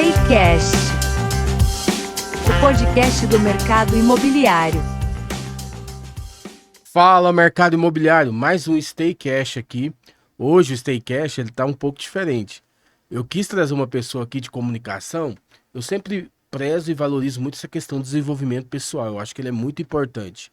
Staycast, o podcast do mercado imobiliário. Fala, mercado imobiliário, mais um Staycast aqui. Hoje o Staycast ele tá um pouco diferente. Eu quis trazer uma pessoa aqui de comunicação. Eu sempre prezo e valorizo muito essa questão do desenvolvimento pessoal. Eu acho que ele é muito importante.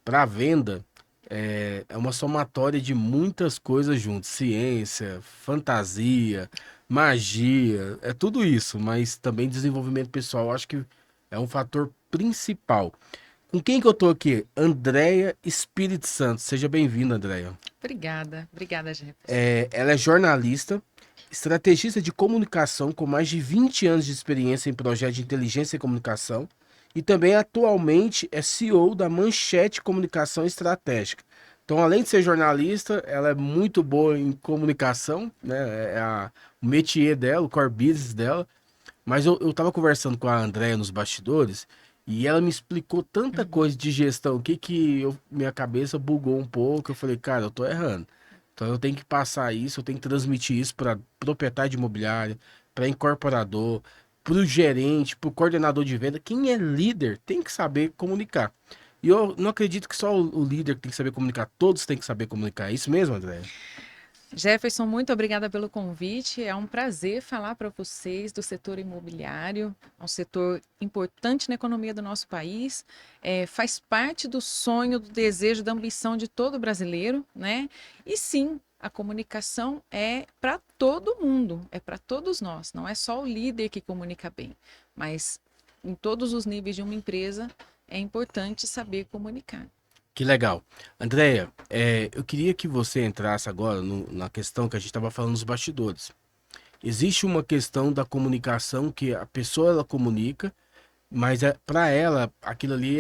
Para a venda, é uma somatória de muitas coisas juntas. Ciência, fantasia, magia, é tudo isso. Mas também desenvolvimento pessoal, eu acho que é um fator principal. Com quem que eu tô aqui? Andréia Espírito Santo. Seja bem-vinda, Andréia. Obrigada, Jefferson. Ela é jornalista, estrategista de comunicação com mais de 20 anos de experiência em projetos de inteligência e comunicação e também atualmente é CEO da Manchete Comunicação Estratégica. Então, além de ser jornalista, ela é muito boa em comunicação, né? O métier dela, o core business dela. Mas eu tava conversando com a Andréia nos bastidores e ela me explicou tanta coisa de gestão minha cabeça bugou um pouco. Eu falei, cara, eu tô errando. Então eu tenho que passar isso, eu tenho que transmitir isso para proprietário de imobiliária, para incorporador, para o gerente, para o coordenador de venda. Quem é líder tem que saber comunicar. E eu não acredito que só o líder tem que saber comunicar, todos têm que saber comunicar. É isso mesmo, André? Jefferson, muito obrigada pelo convite. É um prazer falar para vocês do setor imobiliário, é um setor importante na economia do nosso país, faz parte do sonho, do desejo, da ambição de todo brasileiro, né? E sim, a comunicação é para todo mundo, é para todos nós, não é só o líder que comunica bem, mas em todos os níveis de uma empresa é importante saber comunicar. Que legal. Andréia, eu queria que você entrasse agora na questão que a gente estava falando nos bastidores. Existe uma questão da comunicação que a pessoa ela comunica, mas para ela aquilo ali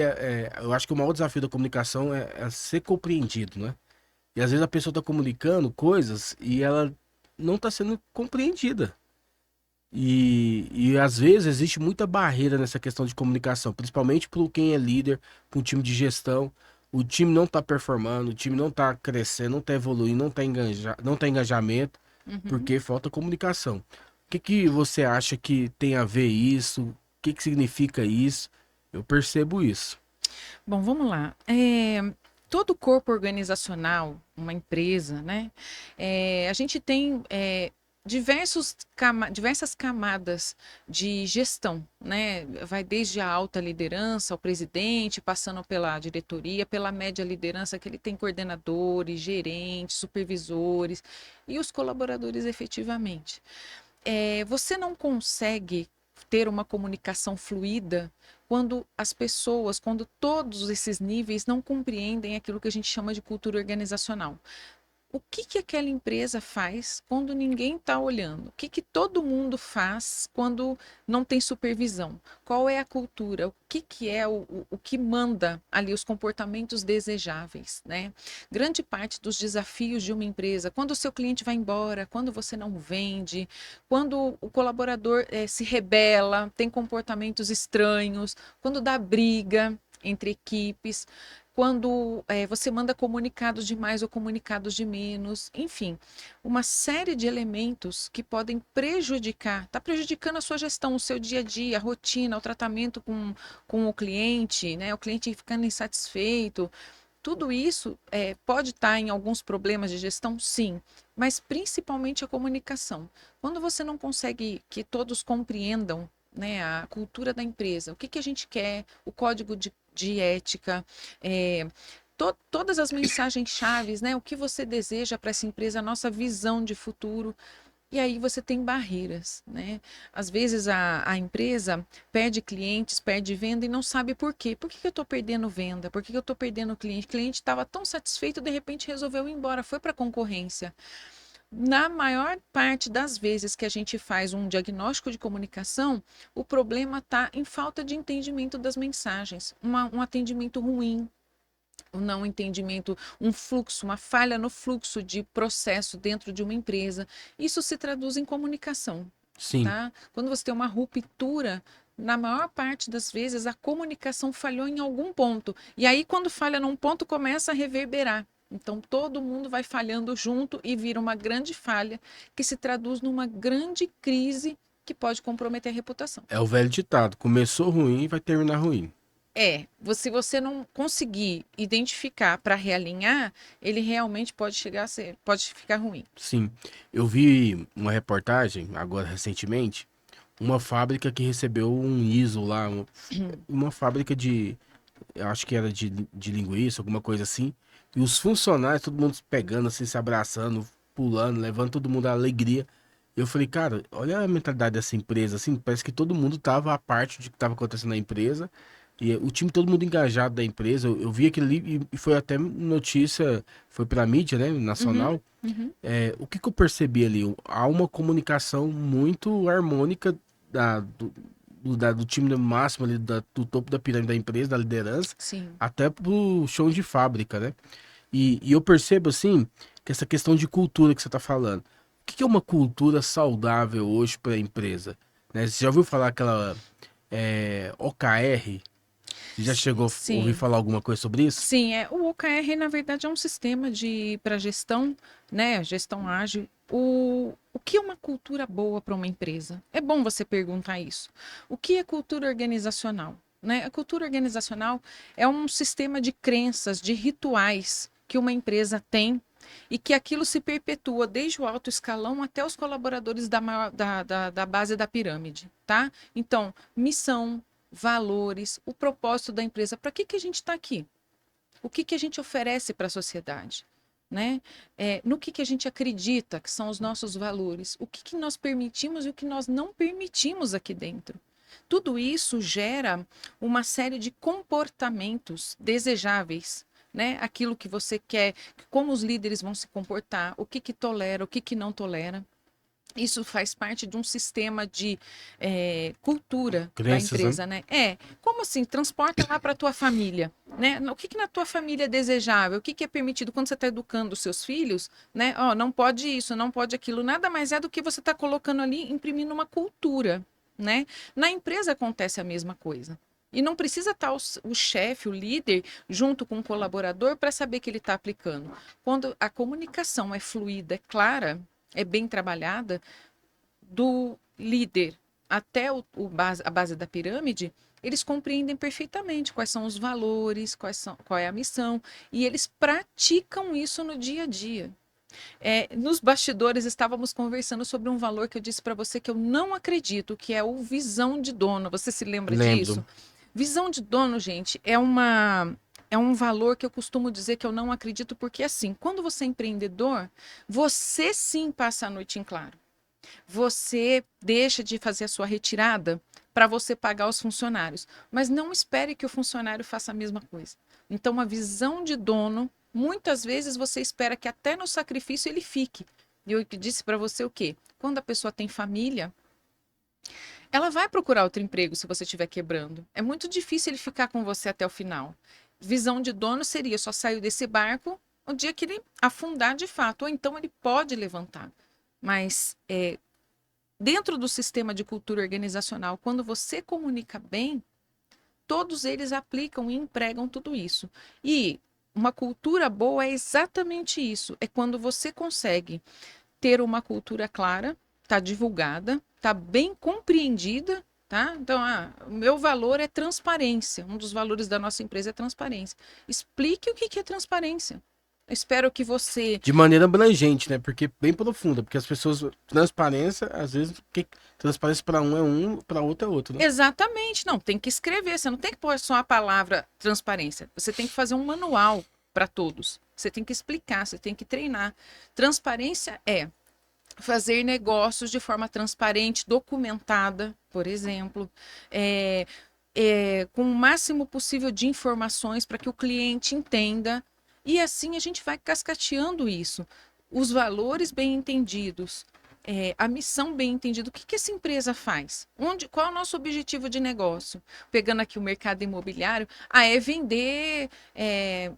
eu acho que o maior desafio da comunicação é ser compreendido, né? E às vezes a pessoa está comunicando coisas e ela não está sendo compreendida. E às vezes existe muita barreira nessa questão de comunicação, principalmente para quem é líder, para um time de gestão. O time não está performando, o time não está crescendo, não está evoluindo, não tá engajamento, porque falta comunicação. O que você acha que tem a ver isso? O que significa isso? Eu percebo isso. Bom, vamos lá. Todo corpo organizacional, uma empresa, né? A gente tem diversas camadas de gestão, né? Vai desde a alta liderança, ao presidente, passando pela diretoria, pela média liderança, que ele tem coordenadores, gerentes, supervisores e os colaboradores efetivamente. Você não consegue ter uma comunicação fluida quando todos esses níveis não compreendem aquilo que a gente chama de cultura organizacional. O que aquela empresa faz quando ninguém está olhando? O que todo mundo faz quando não tem supervisão? Qual é a cultura? O que é o que manda ali os comportamentos desejáveis, né? Grande parte dos desafios de uma empresa, quando o seu cliente vai embora, quando você não vende, quando o colaborador se rebela, tem comportamentos estranhos, quando dá briga entre equipes, quando você manda comunicados de mais ou comunicados de menos, enfim, uma série de elementos que podem está prejudicando a sua gestão, o seu dia a dia, a rotina, o tratamento com o cliente, né? O cliente ficando insatisfeito. Tudo isso pode estar em alguns problemas de gestão, sim, mas principalmente a comunicação. Quando você não consegue que todos compreendam, né, a cultura da empresa, o que a gente quer, o código de ética, todas as mensagens chaves, né, o que você deseja para essa empresa, a nossa visão de futuro. E aí você tem barreiras, né? Às vezes a empresa perde clientes, perde venda e não sabe por quê. Por que eu estou perdendo venda? Por que eu estou perdendo cliente? O cliente estava tão satisfeito, de repente resolveu ir embora, foi para a concorrência. Na maior parte das vezes que a gente faz um diagnóstico de comunicação, o problema está em falta de entendimento das mensagens, um atendimento ruim, um não entendimento, um fluxo, uma falha no fluxo de processo dentro de uma empresa. Isso se traduz em comunicação. Sim. Tá? Quando você tem uma ruptura, na maior parte das vezes a comunicação falhou em algum ponto. E aí, quando falha num ponto, começa a reverberar. Então, todo mundo vai falhando junto e vira uma grande falha que se traduz numa grande crise que pode comprometer a reputação. É o velho ditado, começou ruim, vai terminar ruim. Se você não conseguir identificar para realinhar, ele realmente pode chegar a ser, pode ficar ruim. Sim, eu vi uma reportagem, agora recentemente, uma fábrica que recebeu um ISO lá, uma fábrica eu acho que era de linguiça, alguma coisa assim, e os funcionários, todo mundo pegando, assim, se abraçando, pulando, levando todo mundo à alegria. Eu falei, cara, olha a mentalidade dessa empresa, assim, parece que todo mundo tava à parte de que estava acontecendo na empresa, e o time, todo mundo engajado da empresa. Eu vi aquilo ali e foi até notícia, foi pela mídia, né, Uhum, nacional. uhum. O que que eu percebi ali? Há uma comunicação muito harmônica do time máximo ali, do topo da pirâmide da empresa, da liderança, Sim. até pro chão de fábrica, né? E eu percebo, assim, que essa questão de cultura que você está falando. O que que é uma cultura saudável hoje para a empresa? Né? Você já ouviu falar aquela OKR? Você já chegou a ouvir Sim. falar alguma coisa sobre isso? Sim, o OKR, na verdade, é um sistema de para gestão, né? Gestão ágil. O que é uma cultura boa para uma empresa? É bom você perguntar isso. O que é cultura organizacional? Né? A cultura organizacional é um sistema de crenças, de rituais que uma empresa tem e que aquilo se perpetua desde o alto escalão até os colaboradores da base da pirâmide, tá? Então, missão, valores, o propósito da empresa. Para que a gente está aqui? O que a gente oferece para a sociedade? Né? No que a gente acredita que são os nossos valores? O que nós permitimos e o que nós não permitimos aqui dentro? Tudo isso gera uma série de comportamentos desejáveis, né? Aquilo que você quer, como os líderes vão se comportar, o que tolera, o que não tolera. Isso faz parte de um sistema de cultura da Crenças, né? empresa, né? Como assim? Transporta lá para a tua família, né? O que na tua família é desejável? O que é permitido quando você está educando os seus filhos, né? Ó, não pode isso, não pode aquilo. Nada mais é do que você está colocando ali, imprimindo uma cultura, né? Na empresa acontece a mesma coisa. E não precisa estar o chefe, o líder, junto com o colaborador para saber que ele está aplicando. Quando a comunicação é fluida, é clara, é bem trabalhada, do líder até a base da pirâmide, eles compreendem perfeitamente quais são os valores, qual é a missão, e eles praticam isso no dia a dia. Nos bastidores estávamos conversando sobre um valor que eu disse para você que eu não acredito, que é o visão de dono. Você se lembra Lembro. disso? Visão de dono, gente, é um valor que eu costumo dizer que eu não acredito, porque assim, quando você é empreendedor, você sim passa a noite em claro. Você deixa de fazer a sua retirada para você pagar os funcionários, mas não espere que o funcionário faça a mesma coisa. Então, a visão de dono, muitas vezes você espera que até no sacrifício ele fique. E eu disse para você o quê? Quando a pessoa tem família, ela vai procurar outro emprego se você estiver quebrando. É muito difícil ele ficar com você até o final. Visão de dono seria só sair desse barco o dia que ele afundar de fato, ou então ele pode levantar. Mas dentro do sistema de cultura organizacional, quando você comunica bem, todos eles aplicam e empregam tudo isso. E uma cultura boa é exatamente isso. É quando você consegue ter uma cultura clara, tá divulgada, tá bem compreendida, tá? Então, o meu valor é transparência. Um dos valores da nossa empresa é transparência. Explique o que é transparência. Eu espero que você. De maneira abrangente, né? Porque bem profunda, porque as pessoas, transparência, às vezes, transparência para um é um, para outro é outro, né? Exatamente, não, tem que escrever, você não tem que pôr só a palavra transparência, você tem que fazer um manual para todos, você tem que explicar, você tem que treinar. Transparência é fazer negócios de forma transparente, documentada, por exemplo, com o máximo possível de informações para que o cliente entenda, e assim a gente vai cascateando isso. Os valores bem entendidos, a missão bem entendida, o que essa empresa faz? Qual é o nosso objetivo de negócio? Pegando aqui o mercado imobiliário, é vender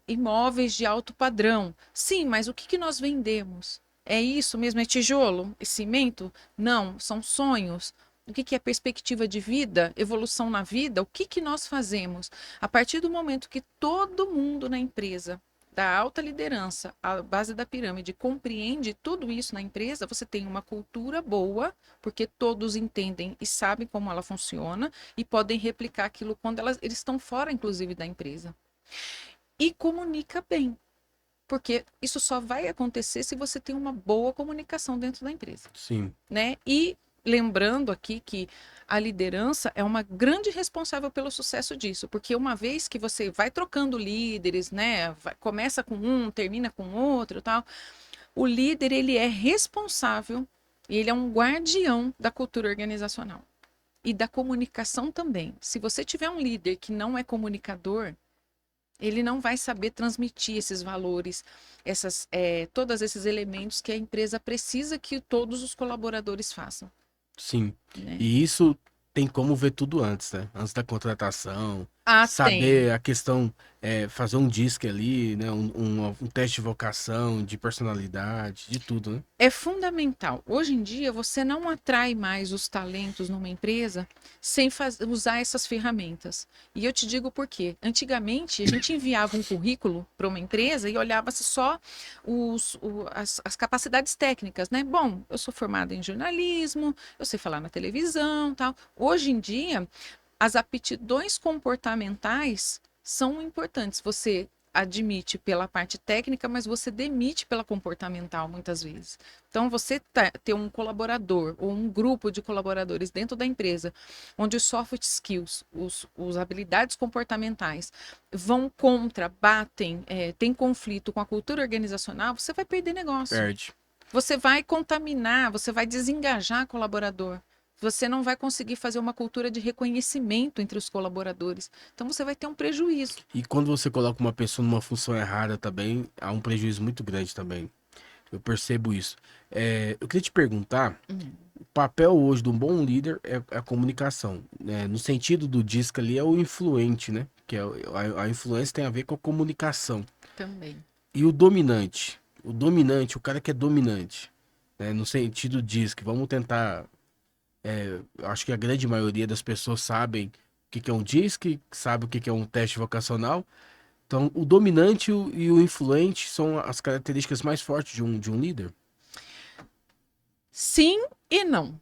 imóveis de alto padrão. Sim, mas o que nós vendemos? É isso mesmo? É tijolo? É cimento? Não, são sonhos. O que é perspectiva de vida, evolução na vida? O que nós fazemos? A partir do momento que todo mundo na empresa da alta liderança à base da pirâmide compreende tudo isso na empresa, você tem uma cultura boa, porque todos entendem e sabem como ela funciona e podem replicar aquilo quando eles estão fora, inclusive, da empresa. E comunica bem, porque isso só vai acontecer se você tem uma boa comunicação dentro da empresa, Sim. né? E lembrando aqui que a liderança é uma grande responsável pelo sucesso disso, porque uma vez que você vai trocando líderes, né, começa com um, termina com outro, tal, o líder ele é responsável e ele é um guardião da cultura organizacional e da comunicação também. Se você tiver um líder que não é comunicador, ele não vai saber transmitir esses valores, todos esses elementos que a empresa precisa que todos os colaboradores façam. Sim. Né? E isso tem como ver tudo antes, né? Antes da contratação. Ah, Saber tem. a questão, fazer um disque ali, né? Um teste de vocação, de personalidade, de tudo, né? É fundamental. Hoje em dia, você não atrai mais os talentos numa empresa sem usar essas ferramentas. E eu te digo por quê. Antigamente, a gente enviava um currículo para uma empresa e olhava-se só as capacidades técnicas, né? Bom, eu sou formada em jornalismo, eu sei falar na televisão, tal. Hoje em dia, as aptidões comportamentais são importantes. Você admite pela parte técnica, mas você demite pela comportamental muitas vezes. Então, você ter um colaborador ou um grupo de colaboradores dentro da empresa, onde os soft skills, os habilidades comportamentais vão contra, batem, tem conflito com a cultura organizacional, você vai perder negócio. Perde. Você vai contaminar, você vai desengajar colaborador. Você não vai conseguir fazer uma cultura de reconhecimento entre os colaboradores. Então você vai ter um prejuízo. E quando você coloca uma pessoa numa função errada também, há um prejuízo muito grande também. Eu percebo isso. Eu queria te perguntar, o papel hoje de um bom líder é a comunicação, né? No sentido do disco ali é o influente, né? Que a influência tem a ver com a comunicação. Também. E o dominante? O dominante, o cara que é dominante, né? No sentido diz que vamos tentar. Acho que a grande maioria das pessoas sabem o que é um DISC, sabe o que é um teste vocacional. Então, o dominante e o influente são as características mais fortes de um líder? Sim e não.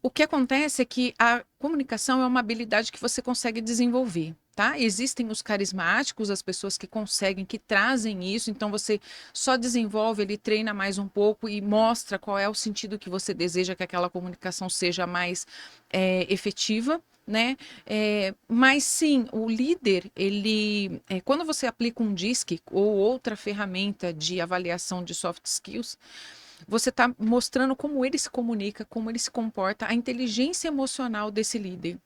O que acontece é que a comunicação é uma habilidade que você consegue desenvolver, tá? Existem os carismáticos, as pessoas que conseguem, que trazem isso, então você só desenvolve, ele treina mais um pouco e mostra qual é o sentido que você deseja que aquela comunicação seja mais efetiva, né? Mas sim, o líder, ele, quando você aplica um DISC ou outra ferramenta de avaliação de soft skills, você está mostrando como ele se comunica, como ele se comporta, a inteligência emocional desse líder.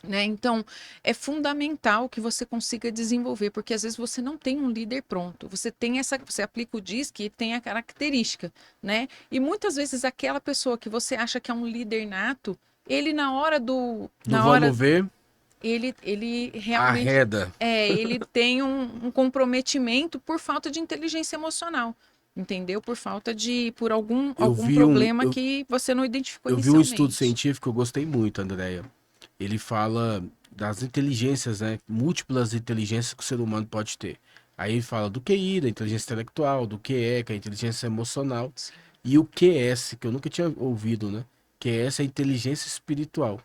Né? Então, é fundamental que você consiga desenvolver, porque às vezes você não tem um líder pronto. Você aplica o DISC e tem a característica, né? E muitas vezes aquela pessoa que você acha que é um líder nato, ele na hora Vamos ver, ele realmente arreda. ele tem um comprometimento por falta de inteligência emocional. Entendeu? Por algum Eu vi problema que você não identificou eu vi um estudo inicialmente. científico que eu gostei muito, Andréia. Ele fala das inteligências, né? Múltiplas inteligências que o ser humano pode ter. Aí ele fala do QI, da inteligência intelectual, do QE, que é a inteligência emocional, e o QS, que eu nunca tinha ouvido, né? QS é a inteligência espiritual,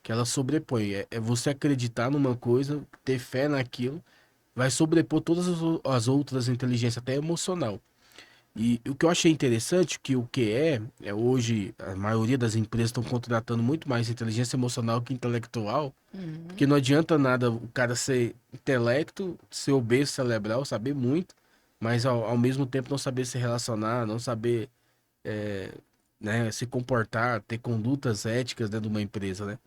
que ela sobrepõe. É você acreditar numa coisa, ter fé naquilo, vai sobrepor todas as outras inteligências, até emocional. E o que eu achei interessante, que o que hoje, a maioria das empresas estão contratando muito mais inteligência emocional que intelectual, porque não adianta nada o cara ser intelecto, ser obeso cerebral, saber muito, mas ao mesmo tempo não saber se relacionar, não saber é, né, se comportar, ter condutas éticas dentro de uma empresa, né?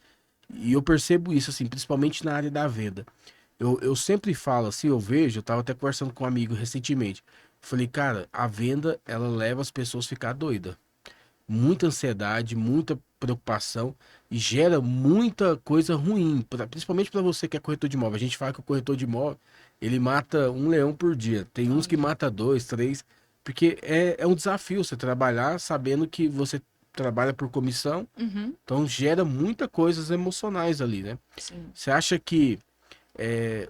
E eu percebo isso, assim, principalmente na área da venda. Eu sempre falo assim, eu vejo, eu tava até conversando com um amigo recentemente. Falei, cara, a venda, ela leva as pessoas a ficar doida. Muita ansiedade, muita preocupação e gera muita coisa ruim, principalmente para você que é corretor de imóvel. A gente fala que o corretor de imóvel, ele mata um leão por dia. Tem uns que mata dois, três, porque é um desafio você trabalhar sabendo que você trabalha por comissão, então gera muita coisas emocionais ali, né? Sim. Você acha que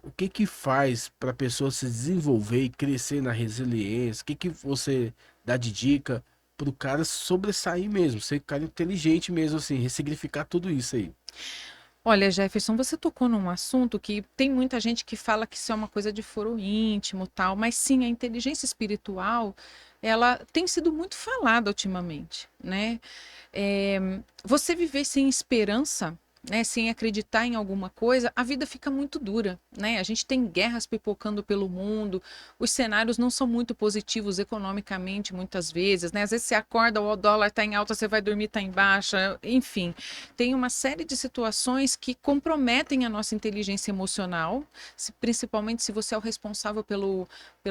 o que que faz para a pessoa se desenvolver e crescer na resiliência? O que que você dá de dica para o cara sobressair mesmo, ser um cara inteligente mesmo, assim, ressignificar tudo isso aí? Olha, Jefferson, você tocou num assunto que tem muita gente que fala que isso é uma coisa de foro íntimo, tal, mas sim, a inteligência espiritual, ela tem sido muito falada ultimamente, né? Você viver sem esperança, né, sem acreditar em alguma coisa, a vida fica muito dura, né? A gente tem guerras pipocando pelo mundo, os cenários não são muito positivos economicamente muitas vezes, né? Às vezes você acorda, o dólar está em alta, você vai dormir, está em baixa, enfim. Tem uma série de situações que comprometem a nossa inteligência emocional, principalmente se você é o responsável pelo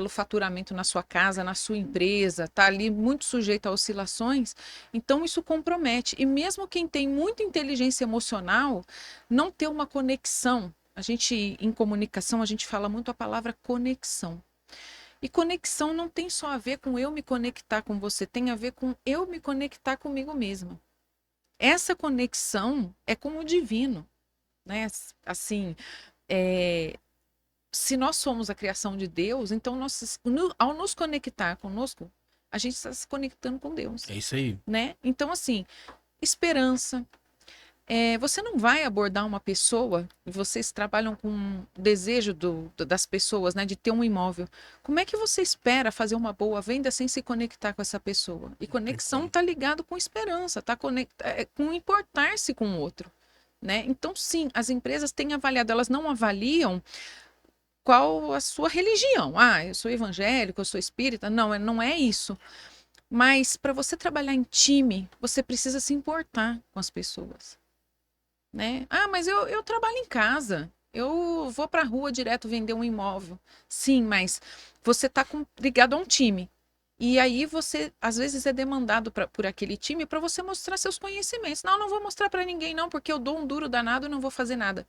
faturamento na sua casa, na sua empresa, está ali muito sujeito a oscilações, então isso compromete. E mesmo quem tem muita inteligência emocional, não ter uma conexão. A gente, em comunicação, a gente fala muito a palavra conexão. E conexão não tem só a ver com eu me conectar com você, tem a ver com eu me conectar comigo mesma. Essa conexão é com o divino, né? Assim, se nós somos a criação de Deus, então ao nos conectar conosco, a gente está se conectando com Deus, É isso aí. né? Então, assim, esperança. Você não vai abordar uma pessoa, e vocês trabalham com desejo das pessoas, né, de ter um imóvel. Como é que você espera fazer uma boa venda sem se conectar com essa pessoa? E conexão está ligado com esperança, está com importar-se com o outro, né? Então, sim, as empresas têm avaliado, elas não avaliam qual a sua religião. Ah, eu sou evangélico, eu sou espírita. Não, não é isso. Mas para você trabalhar em time, você precisa se importar com as pessoas, né? Ah, mas eu trabalho em casa. Eu vou para a rua direto vender um imóvel. Sim, mas você está ligado a um time. E aí você, às vezes, é demandado por aquele time para você mostrar seus conhecimentos. Não, não vou mostrar para ninguém, não, porque eu dou um duro danado e não vou fazer nada.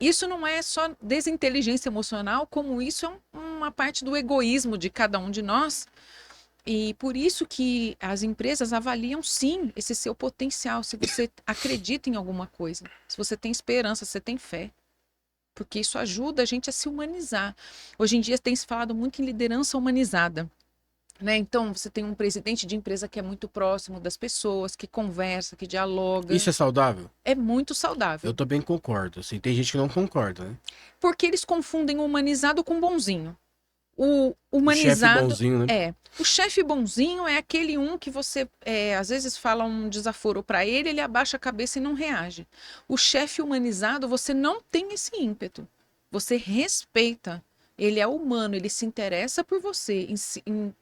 Isso não é só desinteligência emocional, como isso é uma parte do egoísmo de cada um de nós. E por isso que as empresas avaliam sim esse seu potencial, se você acredita em alguma coisa, se você tem esperança, se você tem fé. Porque isso ajuda a gente a se humanizar. Hoje em dia tem se falado muito em liderança humanizada, né? Então você tem um presidente de empresa que é muito próximo das pessoas, que conversa, que dialoga. Isso é saudável? É muito saudável. Eu também concordo. Assim, tem gente que não concorda, né? Porque eles confundem o humanizado com bonzinho. O O chefe humanizado bonzinho, né? o chefe bonzinho é aquele um que você às vezes fala um desaforo para ele abaixa a cabeça e não reage. O chefe humanizado, você não tem esse ímpeto. Você respeita. Ele é humano, ele se interessa por você,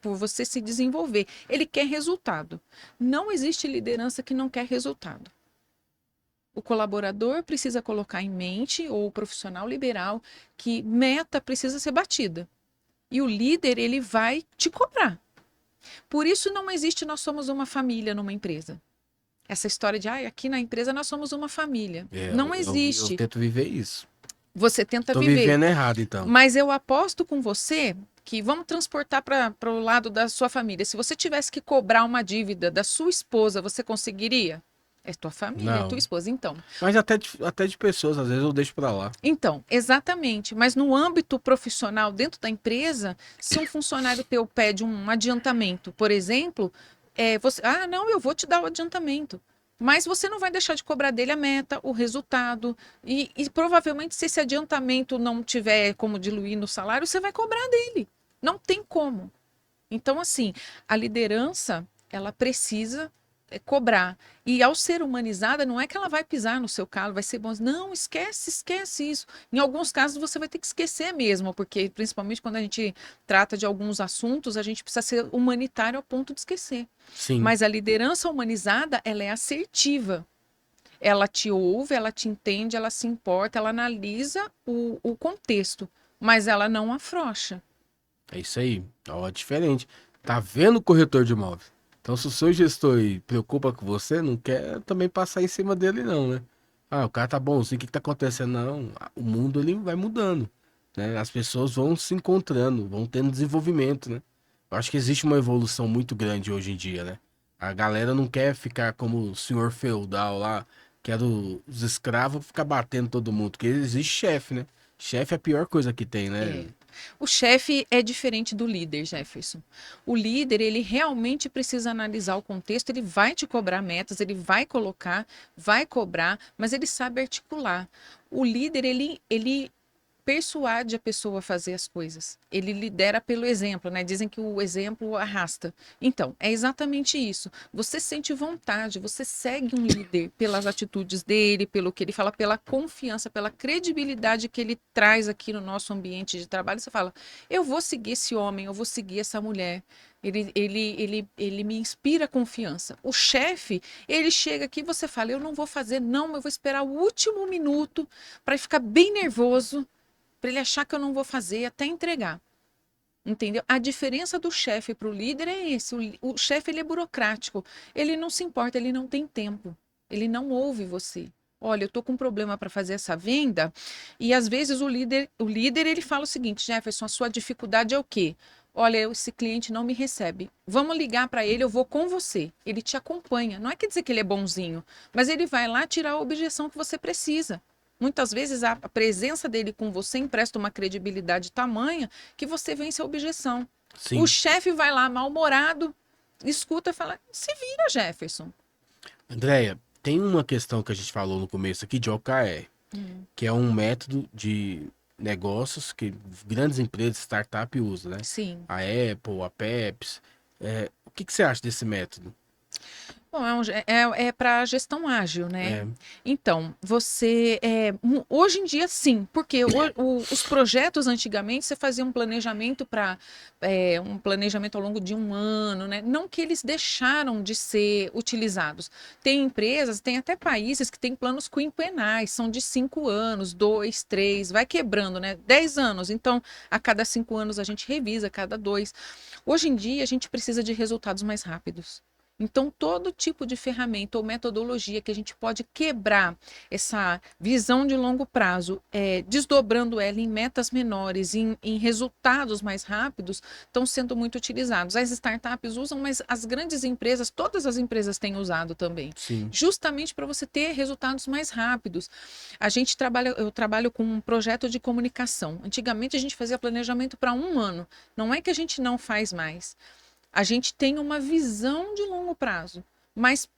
por você se desenvolver. Ele quer resultado. Não existe liderança que não quer resultado. O colaborador precisa colocar em mente, ou o profissional liberal, que meta precisa ser batida. E o líder, ele vai te cobrar. Por isso não existe nós somos uma família numa empresa. Essa história de, aqui na empresa nós somos uma família. Não existe. Eu tento viver isso. Você tenta Tô viver. vivendo errado, então. Mas eu aposto com você que vamos transportar para o lado da sua família. Se você tivesse que cobrar uma dívida da sua esposa, você conseguiria? É tua família, é tua esposa, então. Mas até de pessoas, às vezes eu deixo pra lá. Então, exatamente. Mas no âmbito profissional, dentro da empresa, se um funcionário teu pede um adiantamento, por exemplo, você, não, eu vou te dar o adiantamento. Mas você não vai deixar de cobrar dele a meta, o resultado. E provavelmente, se esse adiantamento não tiver como diluir no salário, você vai cobrar dele. Não tem como. Então, assim, a liderança, ela precisa cobrar. E ao ser humanizada, não é que ela vai pisar no seu calo, vai ser bom. Não, esquece isso. Em alguns casos você vai ter que esquecer mesmo, porque principalmente quando a gente trata de alguns assuntos, a gente precisa ser humanitário ao ponto de esquecer. Sim. Mas a liderança humanizada, ela é assertiva. Ela te ouve, ela te entende, ela se importa, ela analisa o contexto, mas ela não afrouxa. É isso aí. Ó, diferente. Tá vendo o corretor de imóvel? Então, se o seu gestor aí preocupa com você, não quer também passar em cima dele, não, né? O cara tá bonzinho, o que que tá acontecendo? Não, o mundo ele vai mudando, né? As pessoas vão se encontrando, vão tendo desenvolvimento, né? Eu acho que existe uma evolução muito grande hoje em dia, né? A galera não quer ficar como o senhor feudal lá, que era os escravos, ficar batendo todo mundo, porque existe chefe, né? Chefe é a pior coisa que tem, né? É. O chefe é diferente do líder, Jefferson. O líder, ele realmente precisa analisar o contexto, ele vai te cobrar metas, ele vai colocar, vai cobrar, mas ele sabe articular. O líder, ele persuade a pessoa a fazer as coisas. Ele lidera pelo exemplo, né? Dizem que o exemplo arrasta. Então, é exatamente isso. Você sente vontade, você segue um líder pelas atitudes dele, pelo que ele fala, pela confiança, pela credibilidade que ele traz aqui no nosso ambiente de trabalho. Você fala, eu vou seguir esse homem, eu vou seguir essa mulher. Ele me inspira confiança. O chefe, ele chega aqui e você fala, eu não vou fazer, não, eu vou esperar o último minuto para ficar bem nervoso para ele achar que eu não vou fazer até entregar. Entendeu? A diferença do chefe para o líder é esse. O chefe ele é burocrático. Ele não se importa, ele não tem tempo. Ele não ouve você. Olha, eu estou com um problema para fazer essa venda e às vezes o líder ele fala o seguinte, Jefferson, a sua dificuldade é o quê? Olha, esse cliente não me recebe. Vamos ligar para ele, eu vou com você. Ele te acompanha. Não é quer dizer que ele é bonzinho, mas ele vai lá tirar a objeção que você precisa. Muitas vezes a presença dele com você empresta uma credibilidade tamanha que você vence a objeção. Sim. O chefe vai lá mal-humorado, escuta e fala: se vira, Jefferson. Andréia, tem uma questão que a gente falou no começo aqui de OKR, que é um método de negócios que grandes empresas, startup usam, né? Sim. A Apple, a Pepsi. O que você acha desse método? Bom, é para gestão ágil, né? É, Então, hoje em dia, sim, porque os projetos antigamente você fazia um planejamento um planejamento ao longo de um ano, né? Não que eles deixaram de ser utilizados. Tem empresas, tem até países que têm planos quinquenais, são de 5 anos, 2, 3, vai quebrando, né? 10 anos. Então, a cada 5 anos a gente revisa, a cada 2. Hoje em dia, a gente precisa de resultados mais rápidos. Então, todo tipo de ferramenta ou metodologia que a gente pode quebrar essa visão de longo prazo, desdobrando ela em metas menores, em resultados mais rápidos, estão sendo muito utilizados. As startups usam, mas as grandes empresas, todas as empresas têm usado também. sim. Justamente para você ter resultados mais rápidos. Eu trabalho com um projeto de comunicação. Antigamente a gente fazia planejamento para um ano. Não é que a gente não faz mais. A gente tem uma visão de longo prazo, mas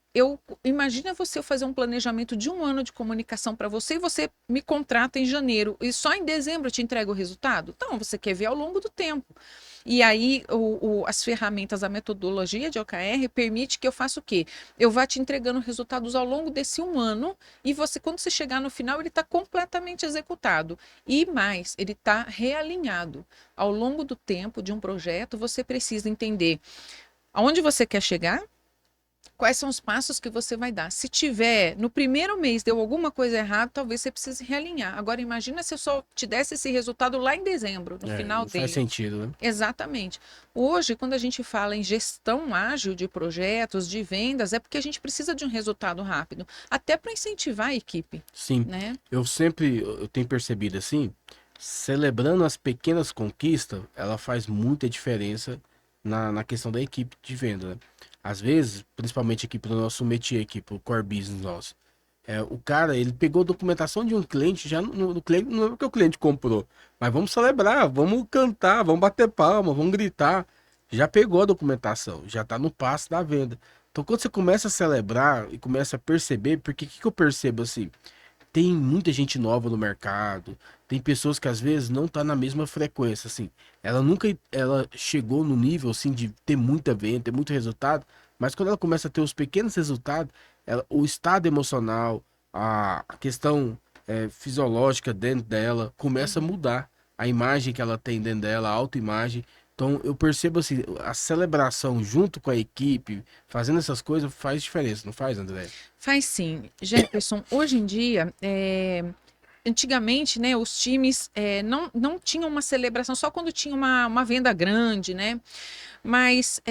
imagina você fazer um planejamento de um ano de comunicação para você e você me contrata em janeiro e só em dezembro eu te entrego o resultado? Então, você quer ver ao longo do tempo. E aí, as ferramentas, a metodologia de OKR permite que eu faça o quê? Eu vá te entregando resultados ao longo desse um ano e você, quando você chegar no final, ele está completamente executado. E mais, ele está realinhado. Ao longo do tempo de um projeto, você precisa entender aonde você quer chegar, quais são os passos que você vai dar. Se tiver, no primeiro mês deu alguma coisa errada, talvez você precise realinhar. Agora, imagina se eu só te desse esse resultado lá em dezembro, no final Não dele. faz sentido, né? Exatamente. Hoje, quando a gente fala em gestão ágil de projetos, de vendas, é porque a gente precisa de um resultado rápido, até para incentivar a equipe, Sim. né? Eu tenho percebido assim, celebrando as pequenas conquistas, ela faz muita diferença na questão da equipe de venda, né? Às vezes, principalmente aqui pro nosso métier, aqui pro core business nosso, o cara, ele pegou a documentação de um cliente, já no cliente, não é porque o cliente comprou, mas vamos celebrar, vamos cantar, vamos bater palma, vamos gritar. Já pegou a documentação, já tá no passo da venda. Então, quando você começa a celebrar e começa a perceber, porque o que eu percebo assim? Tem muita gente nova no mercado, tem pessoas que às vezes não tá na mesma frequência, assim. Ela chegou no nível, assim, de ter muita venda, ter muito resultado, mas quando ela começa a ter os pequenos resultados, o estado emocional, a questão fisiológica dentro dela começa a mudar. A imagem que ela tem dentro dela, a autoimagem. Então eu percebo assim, a celebração junto com a equipe, fazendo essas coisas, faz diferença, não faz, André? Faz sim. Jefferson, hoje em dia, antigamente, né, os times não tinham uma celebração só quando tinha uma venda grande, né? Mas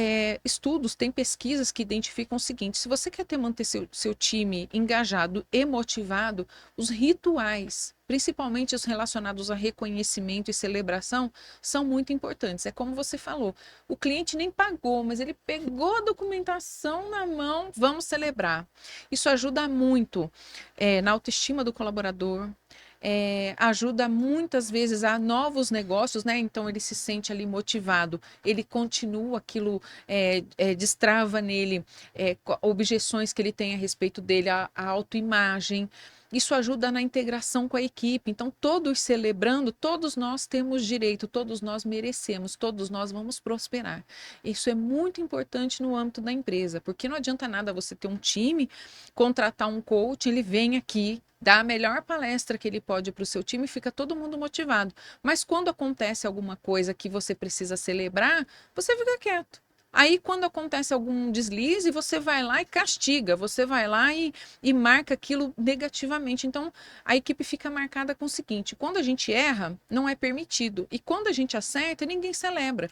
estudos, tem pesquisas que identificam o seguinte: se você quer manter seu time engajado e motivado, os rituais, principalmente os relacionados a reconhecimento e celebração, são muito importantes. É como você falou, o cliente nem pagou, mas ele pegou a documentação na mão, vamos celebrar. Isso ajuda muito na autoestima do colaborador. ajuda muitas vezes a novos negócios, né? Então ele se sente ali motivado, ele continua aquilo, destrava nele objeções que ele tem a respeito dele, a autoimagem. Isso ajuda na integração com a equipe. Então, todos celebrando, todos nós temos direito, todos nós merecemos, todos nós vamos prosperar. Isso é muito importante no âmbito da empresa, porque não adianta nada você ter um time, contratar um coach, ele vem aqui, dá a melhor palestra que ele pode para o seu time e fica todo mundo motivado. Mas quando acontece alguma coisa que você precisa celebrar, você fica quieto. Aí, quando acontece algum deslize, você vai lá e castiga, você vai lá e marca aquilo negativamente. Então, a equipe fica marcada com o seguinte: quando a gente erra, não é permitido. E quando a gente acerta, ninguém celebra.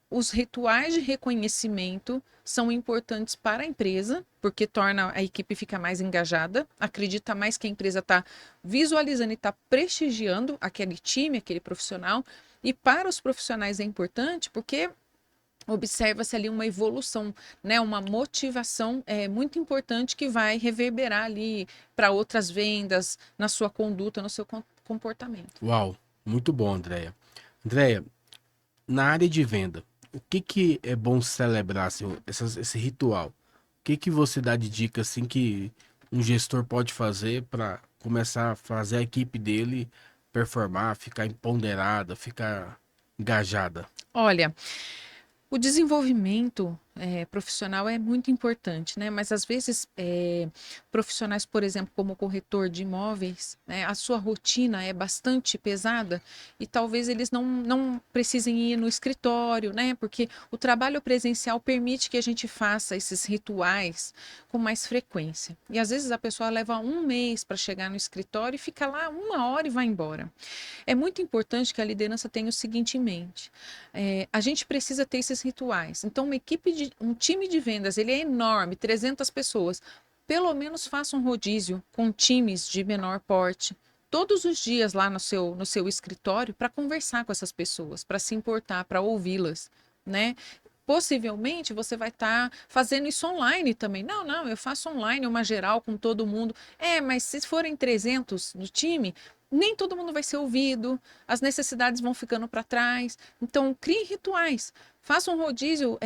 Os rituais de reconhecimento são importantes para a empresa, porque torna a equipe ficar mais engajada, acredita mais que a empresa está visualizando e está prestigiando aquele time, aquele profissional. E para os profissionais é importante porque observa-se ali uma evolução, né? Uma motivação muito importante que vai reverberar ali para outras vendas, na sua conduta, no seu comportamento. Uau, muito bom, Andréia. Andréia, na área de venda, o que é bom celebrar, assim, esse ritual? O que você dá de dica assim que um gestor pode fazer para começar a fazer a equipe dele performar, ficar empoderada, ficar engajada? Olha, o desenvolvimento profissional é muito importante, né? Mas às vezes profissionais, por exemplo, como corretor de imóveis, né? A sua rotina é bastante pesada e talvez eles não precisem ir no escritório, né? Porque o trabalho presencial permite que a gente faça esses rituais com mais frequência. E às vezes a pessoa leva um mês para chegar no escritório e fica lá 1 hora e vai embora. É muito importante que a liderança tenha o seguinte em mente: a gente precisa ter esses rituais. Então, um time de vendas, ele é enorme, 300 pessoas. Pelo menos faça um rodízio com times de menor porte, todos os dias lá no seu escritório, para conversar com essas pessoas, para se importar, para ouvi-las, né? Possivelmente você vai estar fazendo isso online também. Não, eu faço online, uma geral com todo mundo. Mas se forem 300 no time, nem todo mundo vai ser ouvido, as necessidades vão ficando para trás. Então, crie rituais. Faça um rodízio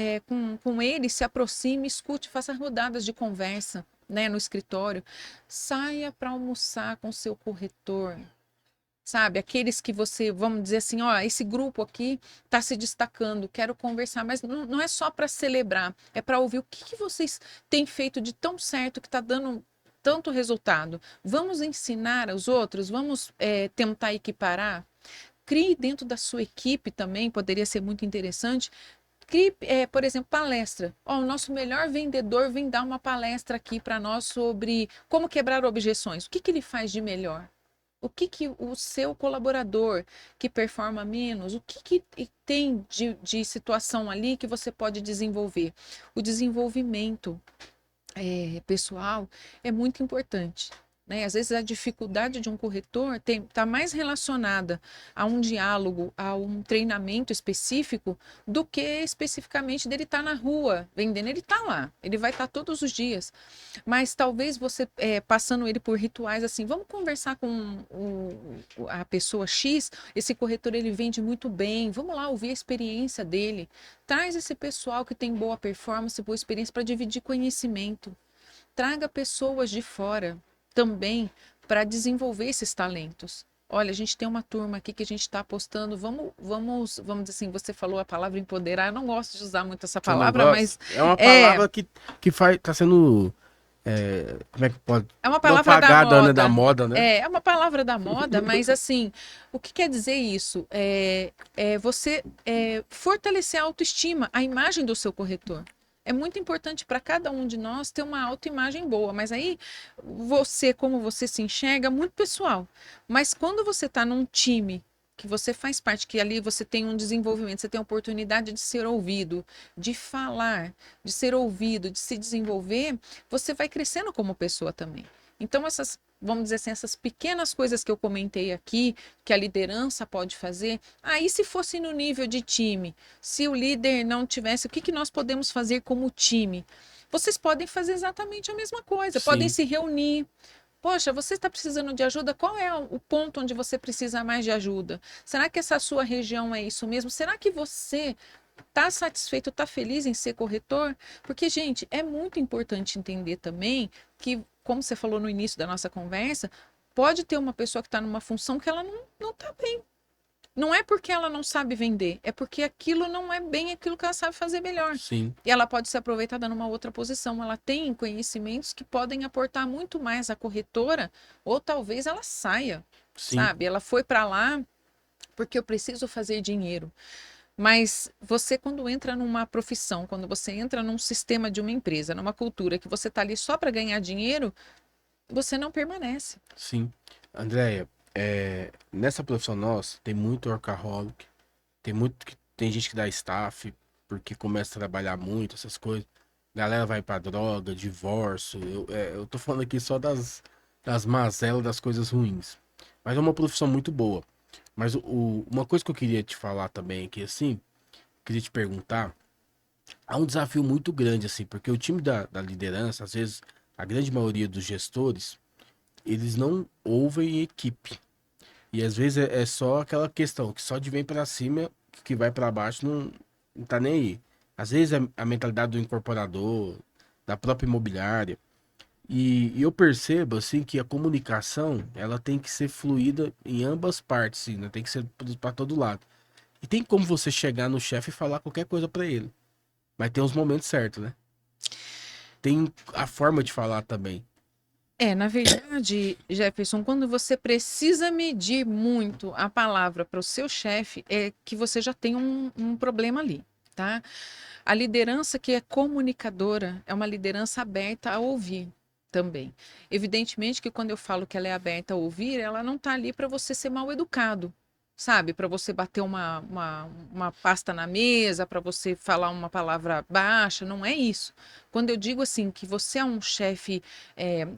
com ele, se aproxime, escute, faça rodadas de conversa, né, no escritório. Saia para almoçar com seu corretor. Sabe, aqueles que você, vamos dizer assim, ó, esse grupo aqui está se destacando, quero conversar, mas não é só para celebrar, é para ouvir o que vocês têm feito de tão certo que está dando tanto resultado. Vamos ensinar aos outros, vamos tentar equiparar. Crie dentro da sua equipe também, poderia ser muito interessante. Crie, por exemplo, palestra. O nosso melhor vendedor vem dar uma palestra aqui para nós sobre como quebrar objeções. O que ele faz de melhor? O que o seu colaborador que performa menos, o que tem de situação ali que você pode desenvolver? O desenvolvimento pessoal é muito importante, né? Às vezes a dificuldade de um corretor está mais relacionada a um diálogo, a um treinamento específico, do que especificamente dele estar na rua vendendo. Ele está lá, ele vai estar todos os dias. Mas talvez você passando ele por rituais assim, vamos conversar com a pessoa X, esse corretor ele vende muito bem, vamos lá ouvir a experiência dele. Traz esse pessoal que tem boa performance, boa experiência para dividir conhecimento. Traga pessoas de fora também para desenvolver esses talentos. Olha, a gente tem uma turma aqui que a gente está apostando, vamos dizer assim, você falou a palavra empoderar, eu não gosto de usar muito essa palavra, mas... É uma palavra que está sendo... como é que pode? É uma palavra propagada, da moda. Né, da moda, né? É uma palavra da moda, mas assim, o que quer dizer isso? Você fortalecer a autoestima, a imagem do seu corretor. É muito importante para cada um de nós ter uma autoimagem boa, mas aí você, como você se enxerga, é muito pessoal. Mas quando você está num time que você faz parte, que ali você tem um desenvolvimento, você tem a oportunidade de ser ouvido, de falar, de ser ouvido, de se desenvolver, você vai crescendo como pessoa também. Então vamos dizer assim, essas pequenas coisas que eu comentei aqui, que a liderança pode fazer, aí se fosse no nível de time, se o líder não tivesse, o que nós podemos fazer como time? Vocês podem fazer exatamente a mesma coisa, Sim. podem se reunir, Poxa, você está precisando de ajuda? Qual é o ponto onde você precisa mais de ajuda? Será que essa sua região é isso mesmo? Será que você está satisfeito, está feliz em ser corretor? Porque, gente, é muito importante entender também que, como você falou no início da nossa conversa, pode ter uma pessoa que está numa função que ela não está bem. Não é porque ela não sabe vender, é porque aquilo não é bem aquilo que ela sabe fazer melhor. Sim, E ela pode ser aproveitada numa outra posição. Ela tem conhecimentos que podem aportar muito mais à corretora, ou talvez ela saia, sim, sabe? Ela foi para lá porque eu preciso fazer dinheiro. Mas você, quando entra numa profissão, quando você entra num sistema de uma empresa, numa cultura que você está ali só para ganhar dinheiro, você não permanece. sim. Andréia, nessa profissão nossa, tem muito workaholic, tem gente que dá staff, porque começa a trabalhar muito, essas coisas. Galera vai pra droga, divórcio. Eu tô falando aqui só das mazelas, das coisas ruins. Mas é uma profissão muito boa. Mas uma coisa que eu queria te falar também aqui, assim, queria te perguntar, há um desafio muito grande, assim, porque o time da liderança, às vezes, a grande maioria dos gestores, eles não ouvem equipe. E às vezes é só aquela questão que só de vem pra cima, que vai pra baixo, não tá nem aí. Às vezes é a mentalidade do incorporador, da própria imobiliária. E eu percebo, assim, que a comunicação, ela tem que ser fluida em ambas partes, sim, né? Tem que ser pra todo lado. E tem como você chegar no chefe e falar qualquer coisa pra ele. Mas tem os momentos certos, né? Tem a forma de falar também. Na verdade, Jefferson, quando você precisa medir muito a palavra para o seu chefe, é que você já tem um problema ali, tá? A liderança que é comunicadora é uma liderança aberta a ouvir também. Evidentemente que quando eu falo que ela é aberta a ouvir, ela não está ali para você ser mal educado, sabe? Para você bater uma pasta na mesa, para você falar uma palavra baixa, não é isso. Quando eu digo assim que você é um chefe,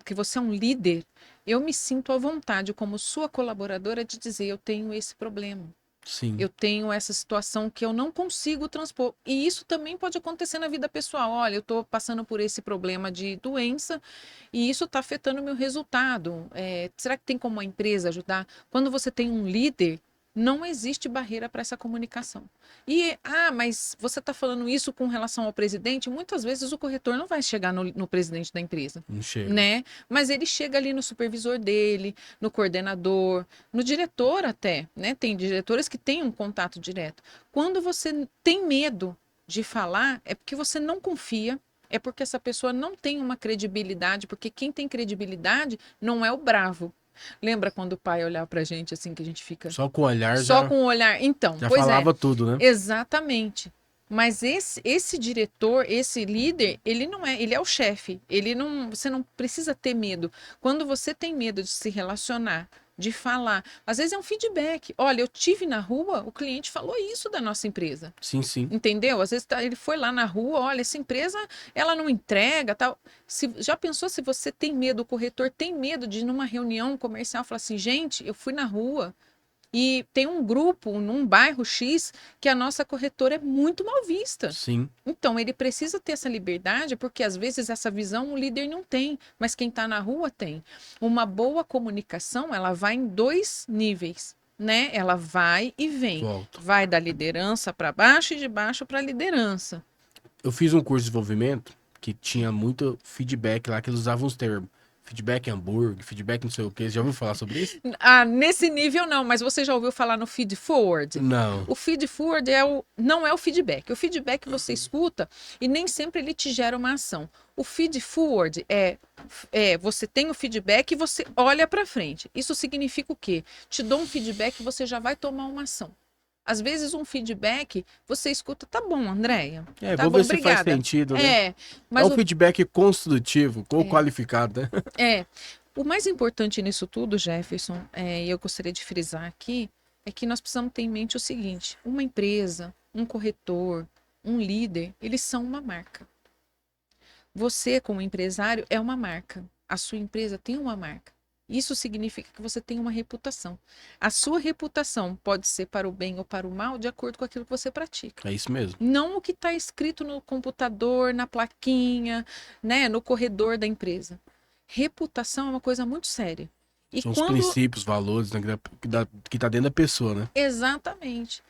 que você é um líder, eu me sinto à vontade como sua colaboradora de dizer eu tenho esse problema. Sim, Eu tenho essa situação que eu não consigo transpor. E isso também pode acontecer na vida pessoal. Olha, eu estou passando por esse problema de doença e isso está afetando o meu resultado. Será que tem como a empresa ajudar? Quando você tem um líder, não existe barreira para essa comunicação. Mas você está falando isso com relação ao presidente? Muitas vezes o corretor não vai chegar no presidente da empresa, não chega. né? Mas ele chega ali no supervisor dele, no coordenador, no diretor até, né? Tem diretores que têm um contato direto. Quando você tem medo de falar, é porque você não confia, é porque essa pessoa não tem uma credibilidade, porque quem tem credibilidade não é o bravo. Lembra quando o pai olhar pra gente assim que a gente fica Só com o olhar só já, com o olhar? Então, já pois é, falava tudo, né? exatamente. Mas esse diretor, esse líder, ele é o chefe. Você não precisa ter medo. Quando você tem medo de se relacionar, de falar, às vezes é um feedback. Olha, eu tive na rua, o cliente falou isso da nossa empresa. Sim, sim. Entendeu? Às vezes ele foi lá na rua, olha, essa empresa, ela não entrega, tal. Já pensou se você tem medo, o corretor tem medo de ir numa reunião comercial falar assim, gente, eu fui na rua e tem um grupo num bairro X que a nossa corretora é muito mal vista. Sim. Então, ele precisa ter essa liberdade, porque às vezes essa visão o líder não tem, mas quem está na rua tem. Uma boa comunicação, ela vai em dois níveis, né? Ela vai e vem. Volto. Vai da liderança para baixo e de baixo para a liderança. Eu fiz um curso de desenvolvimento que tinha muito feedback lá, que eles usavam os termos. Feedback hambúrguer, feedback não sei o que. Já ouviu falar sobre isso? Nesse nível não, mas você já ouviu falar no feed forward? Não. O feed forward não é o feedback. O feedback você escuta e nem sempre ele te gera uma ação. O feed forward você tem o feedback e você olha para frente. Isso significa o quê? Te dou um feedback e você já vai tomar uma ação. Às vezes um feedback, você escuta, tá bom, Andréia. Tá Vou bom, ver se faz obrigada. sentido, né? É Mas um feedback construtivo, ou qualificado, né? o mais importante nisso tudo, Jefferson, e eu gostaria de frisar aqui, é que nós precisamos ter em mente o seguinte: uma empresa, um corretor, um líder, eles são uma marca. Você, como empresário, é uma marca. A sua empresa tem uma marca. Isso significa que você tem uma reputação. A sua reputação pode ser para o bem ou para o mal, de acordo com aquilo que você pratica. É isso mesmo. Não o que está escrito no computador, na plaquinha, né, no corredor da empresa. reputação é uma coisa muito séria. E São os quando princípios, valores, né, que tá dentro da pessoa, né? exatamente.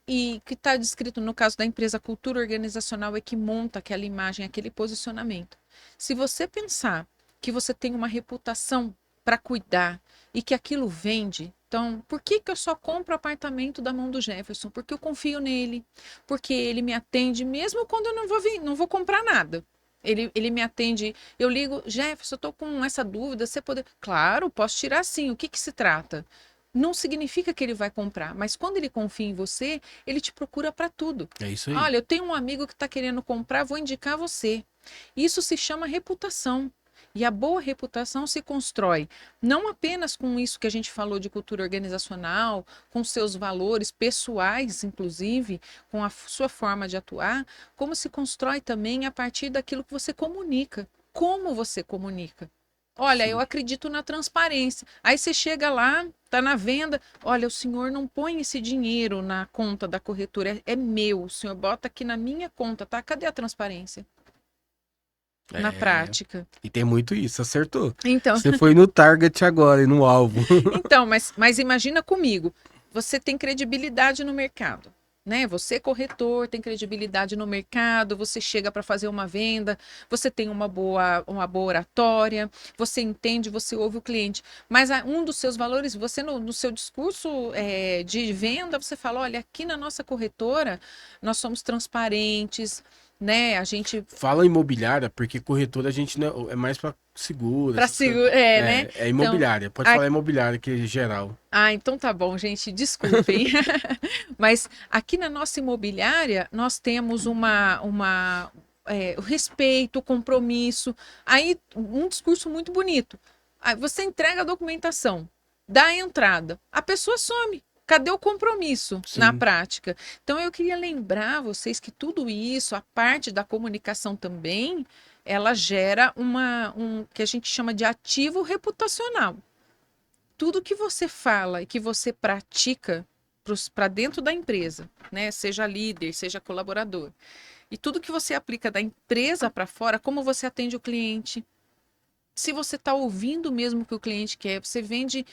E que está descrito no caso da empresa, a cultura organizacional é que monta aquela imagem, aquele posicionamento. Se você pensar que você tem uma reputação para cuidar e que aquilo vende, então, por que que eu só compro apartamento da mão do Jefferson? Porque eu confio nele, porque ele me atende mesmo quando eu não vou comprar nada. Ele me atende, eu ligo, Jefferson, eu estou com essa dúvida, você pode... Claro, posso tirar sim, o que que se trata? Não significa que ele vai comprar, mas quando ele confia em você, ele te procura para tudo. É isso aí. Olha, eu tenho um amigo que está querendo comprar, vou indicar você. Isso se chama reputação. E a boa reputação se constrói não apenas com isso que a gente falou de cultura organizacional, com seus valores pessoais, inclusive, com a sua forma de atuar, como se constrói também a partir daquilo que você comunica. Como você comunica? Olha, Sim. eu acredito na transparência. Aí você chega lá, tá na venda. Olha, o senhor não põe esse dinheiro na conta da corretora, é meu. O senhor bota aqui na minha conta, tá? Cadê a transparência? Na É. prática. E tem muito isso, acertou. Então, Você foi no target agora e no alvo. então, mas imagina comigo, você tem credibilidade no mercado, né? Você, corretor, tem credibilidade no mercado, você chega para fazer uma venda, você tem uma boa oratória, você entende, você ouve o cliente. Mas um dos seus valores, você no seu discurso de venda, você fala: olha, aqui na nossa corretora, nós somos transparentes, né? A gente Fala imobiliária, porque corretora a gente não, é mais pra seguro, para essas coisas. segurar, né? É Então, imobiliária. Pode a- falar imobiliária, que é geral. então tá bom, gente, desculpem. Mas aqui na nossa imobiliária, nós temos o respeito, o compromisso. Aí, um discurso muito bonito. Aí você entrega a documentação, dá a entrada, a pessoa some. Cadê o compromisso na Sim. prática? Então, eu queria lembrar vocês que tudo isso, a parte da comunicação também, ela gera que a gente chama de ativo reputacional. Tudo que você fala e que você pratica para dentro da empresa, né? Seja líder, seja colaborador, e tudo que você aplica da empresa para fora, como você atende o cliente, se você está ouvindo mesmo o que o cliente quer, você vende.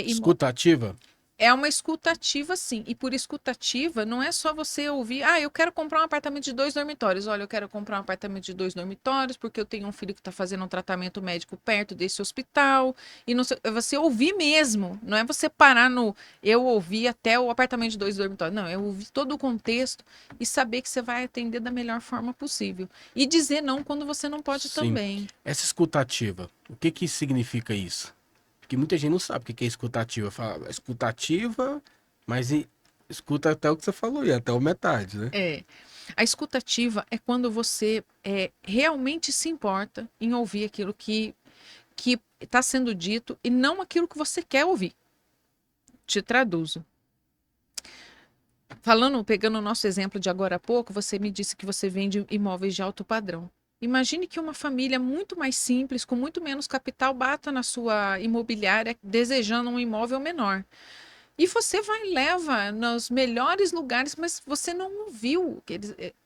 Escuta ativa? É uma escutativa, sim. E por escutativa, não é só você ouvir, eu quero comprar um apartamento de 2 dormitórios. Olha, eu quero comprar um apartamento de 2 dormitórios porque eu tenho um filho que está fazendo um tratamento médico perto desse hospital. E não sei, é você ouvir mesmo. Não é você parar no eu ouvi até o apartamento de 2 dormitórios. Não, é ouvir todo o contexto e saber que você vai atender da melhor forma possível. E dizer não quando você não pode Sim. também. Essa escutativa, o que que significa isso? Porque muita gente não sabe o que que é escutativa. Fala escutativa, mas escuta até o que você falou, e até o metade, né? A escutativa é quando você realmente se importa em ouvir aquilo que está sendo dito e não aquilo que você quer ouvir. Te traduzo. Pegando o nosso exemplo de agora há pouco, você me disse que você vende imóveis de alto padrão. Imagine que uma família muito mais simples, com muito menos capital, bata na sua imobiliária desejando um imóvel menor. E você vai e leva nos melhores lugares, mas você não ouviu.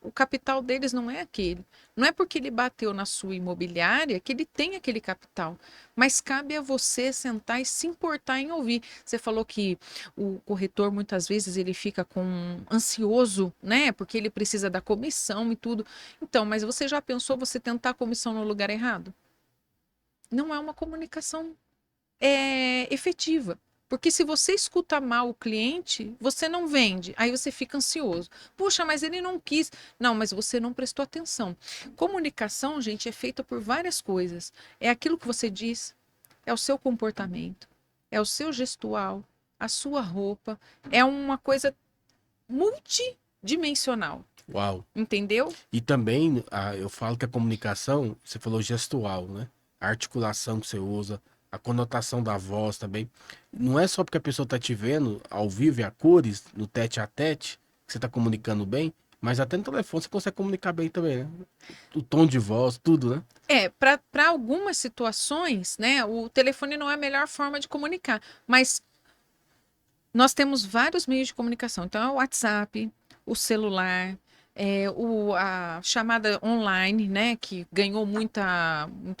O capital deles não é aquele. Não é porque ele bateu na sua imobiliária que ele tem aquele capital. Mas cabe a você sentar e se importar em ouvir. Você falou que o corretor muitas vezes ele fica ansioso, né? Porque ele precisa da comissão e tudo. Então, mas você já pensou você tentar a comissão no lugar errado? Não é uma comunicação efetiva. Porque se você escuta mal o cliente, você não vende. Aí você fica ansioso. Puxa, mas ele não quis. Não, mas você não prestou atenção. Comunicação, gente, é feita por várias coisas. É aquilo que você diz, é o seu comportamento, é o seu gestual, a sua roupa. É uma coisa multidimensional. Uau. Entendeu? E também, eu falo que a comunicação, você falou gestual, né? A articulação que você usa, a conotação da voz também. Não é só porque a pessoa tá te vendo ao vivo e a cores, no tete a tete, que você tá comunicando bem, mas até no telefone você consegue comunicar bem também, né? O tom de voz, tudo, né? Para algumas situações, né, o telefone não é a melhor forma de comunicar, mas nós temos vários meios de comunicação. Então, é o WhatsApp, o celular, A chamada online, né, que ganhou muito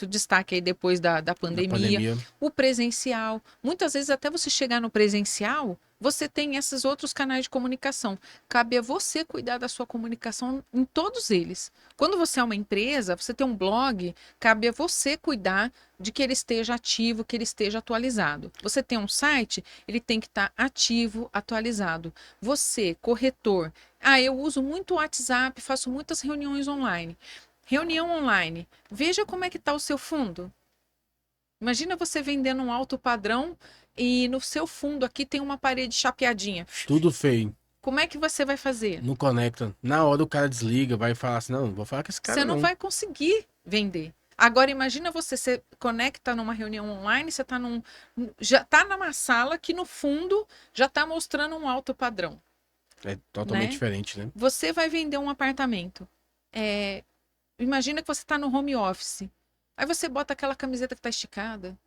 destaque aí depois da Da pandemia, pandemia. o presencial. Muitas vezes, até você chegar no presencial, você tem esses outros canais de comunicação. Cabe a você cuidar da sua comunicação em todos eles. Quando você é uma empresa, você tem um blog, cabe a você cuidar de que ele esteja ativo, que ele esteja atualizado. Você tem um site, ele tem que estar ativo, atualizado. Você, corretor, eu uso muito o WhatsApp, faço muitas reuniões online. Reunião online, veja como é que está o seu fundo. Imagina você vendendo um alto padrão e no seu fundo aqui tem uma parede chapeadinha. Tudo feio. Como é que você vai fazer? Não conecta. Na hora o cara desliga, vai falar assim, não vou falar com esse cara Você não não. vai conseguir vender. Agora imagina você conecta numa reunião online, você está já está numa sala que no fundo já está mostrando um alto padrão, É totalmente né? diferente, né? Você vai vender um apartamento. Imagina que você está no home office. Aí você bota aquela camiseta que está esticada.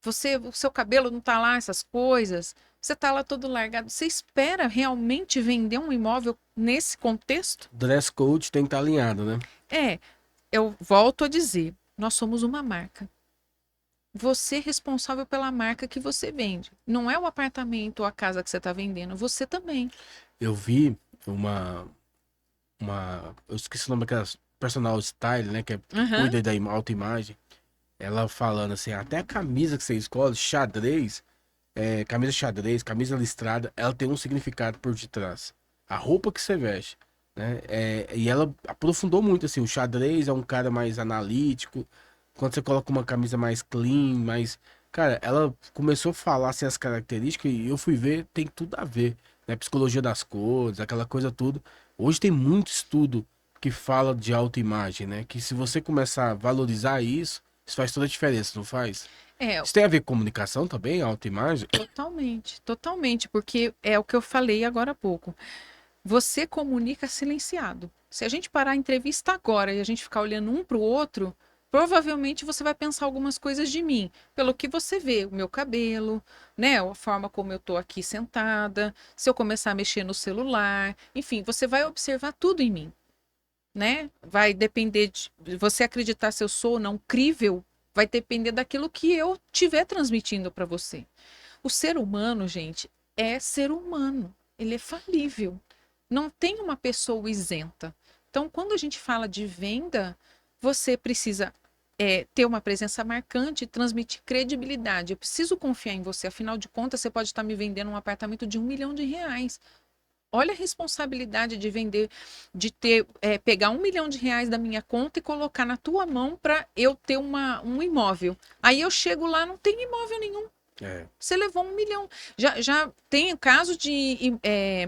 O seu cabelo não tá lá, essas coisas. Você tá lá todo largado. Você espera realmente vender um imóvel nesse contexto? Dress code tem que estar alinhado, né? Eu volto a dizer, nós somos uma marca. Você é responsável pela marca que você vende. Não é o apartamento ou a casa que você está vendendo, você também. Eu vi eu esqueci o nome daquelas personal style, né? Que Aham. cuida da autoimagem. Ela falando assim, até a camisa que você escolhe, xadrez, camisa xadrez, camisa listrada, ela tem um significado por detrás. A roupa que você veste, né? E ela aprofundou muito, assim, o xadrez é um cara mais analítico, quando você coloca uma camisa mais clean, mais... Cara, ela começou a falar, assim, as características e eu fui ver, tem tudo a ver, né? Psicologia das cores, aquela coisa tudo. Hoje tem muito estudo que fala de autoimagem, né? Que se você começar a valorizar isso, isso faz toda a diferença, não faz? É, Isso tem a ver com comunicação também, autoimagem? totalmente, totalmente, porque é o que eu falei agora há pouco. Você comunica silenciado. Se a gente parar a entrevista agora e a gente ficar olhando um para o outro, provavelmente você vai pensar algumas coisas de mim, pelo que você vê, o meu cabelo, né, a forma como eu tô aqui sentada, se eu começar a mexer no celular, enfim, você vai observar tudo em mim, né? Vai depender de você acreditar se eu sou ou não crível, vai depender daquilo que eu estiver transmitindo para você. O ser humano, gente, é ser humano. Ele é falível. Não tem uma pessoa isenta. Então, quando a gente fala de venda, você precisa ter uma presença marcante e transmitir credibilidade. Eu preciso confiar em você. Afinal de contas, você pode estar me vendendo um apartamento de R$ 1 milhão. Olha a responsabilidade de vender, de pegar R$ 1 milhão da minha conta e colocar na tua mão para eu ter um imóvel. Aí eu chego lá, não tem imóvel nenhum. É. Você levou 1 milhão. Já tem caso de